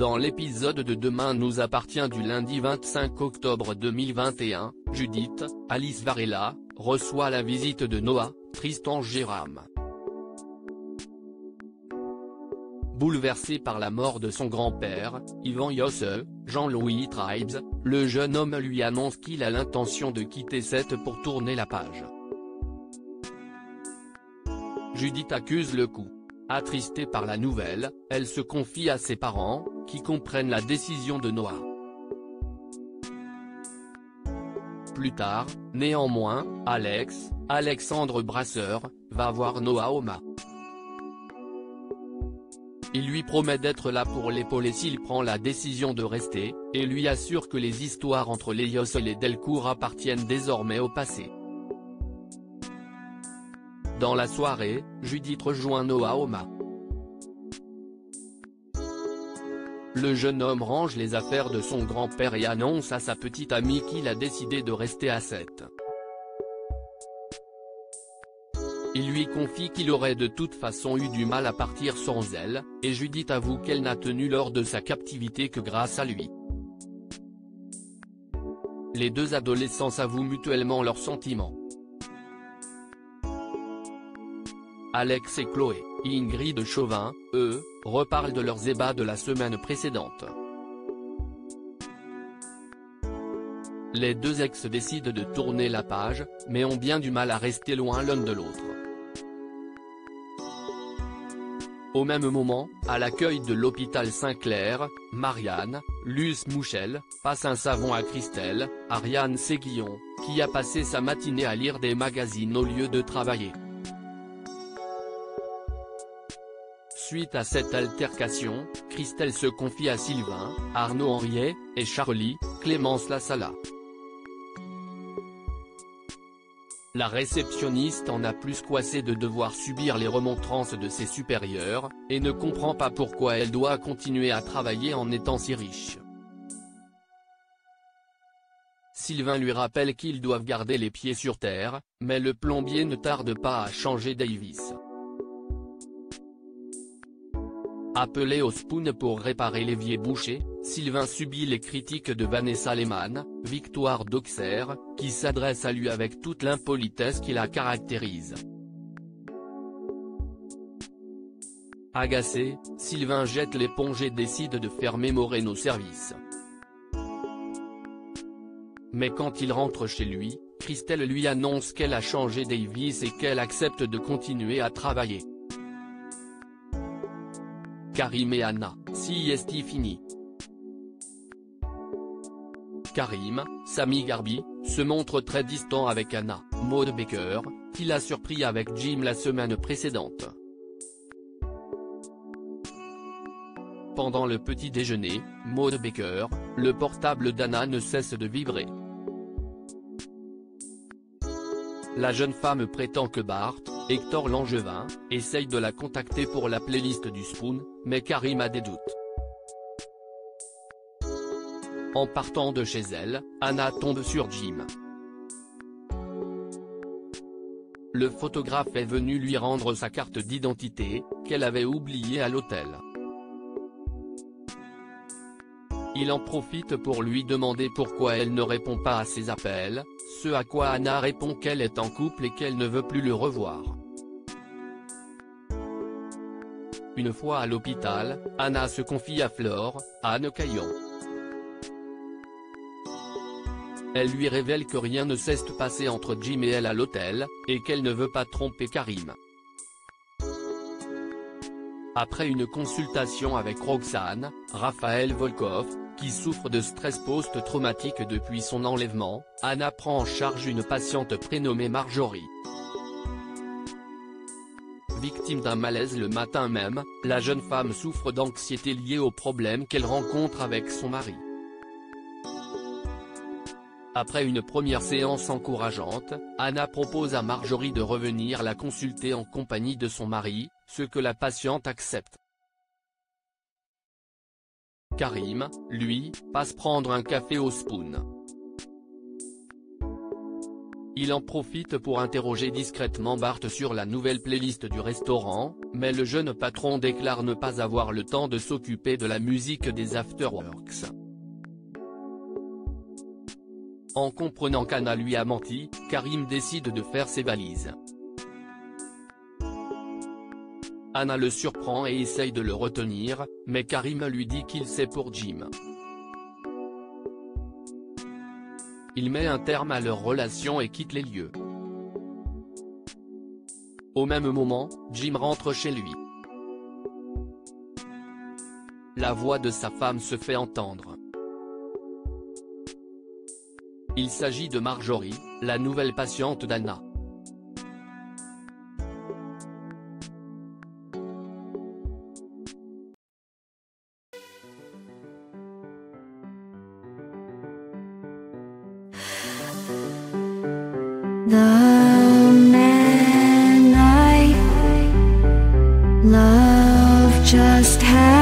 Dans l'épisode de Demain nous appartient du lundi 25 octobre 2021, Judith, Alice Varela, reçoit la visite de Noah, Tristan Jérôme. Bouleversé par la mort de son grand-père, Ivan Yosse, Jean-Louis Tribes, le jeune homme lui annonce qu'il a l'intention de quitter Sète pour tourner la page. Judith accuse le coup. Attristée par la nouvelle, elle se confie à ses parents, qui comprennent la décision de Noah. Plus tard, néanmoins, Alexandre Brasseur, va voir Noah au MA. Il lui promet d'être là pour l'épauler s'il prend la décision de rester, et lui assure que les histoires entre les Yosse et les Delcourt appartiennent désormais au passé. Dans la soirée, Judith rejoint Noah au MA. Le jeune homme range les affaires de son grand-père et annonce à sa petite amie qu'il a décidé de rester à Sète. Il lui confie qu'il aurait de toute façon eu du mal à partir sans elle, et Judith avoue qu'elle n'a tenu lors de sa captivité que grâce à lui. Les deux adolescents s'avouent mutuellement leurs sentiments. Alex et Chloé, Ingrid Chauvin, eux, reparlent de leurs ébats de la semaine précédente. Les deux ex décident de tourner la page, mais ont bien du mal à rester loin l'un de l'autre. Au même moment, à l'accueil de l'hôpital Saint-Clair, Marianne, Luce Mouchel, passe un savon à Christelle, Ariane Séguillon, qui a passé sa matinée à lire des magazines au lieu de travailler. Suite à cette altercation, Christelle se confie à Sylvain, Arnaud Henriet, et Charlie, Clémence Lassala. La réceptionniste en a plus qu'assez de devoir subir les remontrances de ses supérieurs, et ne comprend pas pourquoi elle doit continuer à travailler en étant si riche. Sylvain lui rappelle qu'ils doivent garder les pieds sur terre, mais le plombier ne tarde pas à changer Davis. Appelé au Spoon pour réparer l'évier bouché, Sylvain subit les critiques de Vanessa Lehmann, Victoire d'Auxerre, qui s'adresse à lui avec toute l'impolitesse qui la caractérise. Agacé, Sylvain jette l'éponge et décide de faire mémorer nos services. Mais quand il rentre chez lui, Christelle lui annonce qu'elle a changé Davis et qu'elle accepte de continuer à travailler. Karim et Anna, si est fini. Karim, Samy Garbi, se montre très distant avec Anna, Maud Baker, qui l'a surpris avec Jim la semaine précédente. Pendant le petit déjeuner, Maud Baker, le portable d'Anna ne cesse de vibrer. La jeune femme prétend que Bart, Hector Langevin, essaye de la contacter pour la playlist du Spoon, mais Karim a des doutes. En partant de chez elle, Anna tombe sur Jim. Le photographe est venu lui rendre sa carte d'identité, qu'elle avait oubliée à l'hôtel. Il en profite pour lui demander pourquoi elle ne répond pas à ses appels, ce à quoi Anna répond qu'elle est en couple et qu'elle ne veut plus le revoir. Une fois à l'hôpital, Anna se confie à Flore, Anne Caillon. Elle lui révèle que rien ne s'est passé entre Jim et elle à l'hôtel, et qu'elle ne veut pas tromper Karim. Après une consultation avec Roxane, Raphaël Volkov, qui souffre de stress post-traumatique depuis son enlèvement, Anna prend en charge une patiente prénommée Marjorie. Victime d'un malaise le matin même, la jeune femme souffre d'anxiété liée aux problèmes qu'elle rencontre avec son mari. Après une première séance encourageante, Anna propose à Marjorie de revenir la consulter en compagnie de son mari, ce que la patiente accepte. Karim, lui, passe prendre un café au Spoon. Il en profite pour interroger discrètement Bart sur la nouvelle playlist du restaurant, mais le jeune patron déclare ne pas avoir le temps de s'occuper de la musique des afterworks. En comprenant qu'Anna lui a menti, Karim décide de faire ses valises. Anna le surprend et essaye de le retenir, mais Karim lui dit qu'il c'est pour Jim. Il met un terme à leur relation et quitte les lieux. Au même moment, Jim rentre chez lui. La voix de sa femme se fait entendre. Il s'agit de Marjorie, la nouvelle patiente d'Anna. The man I love just had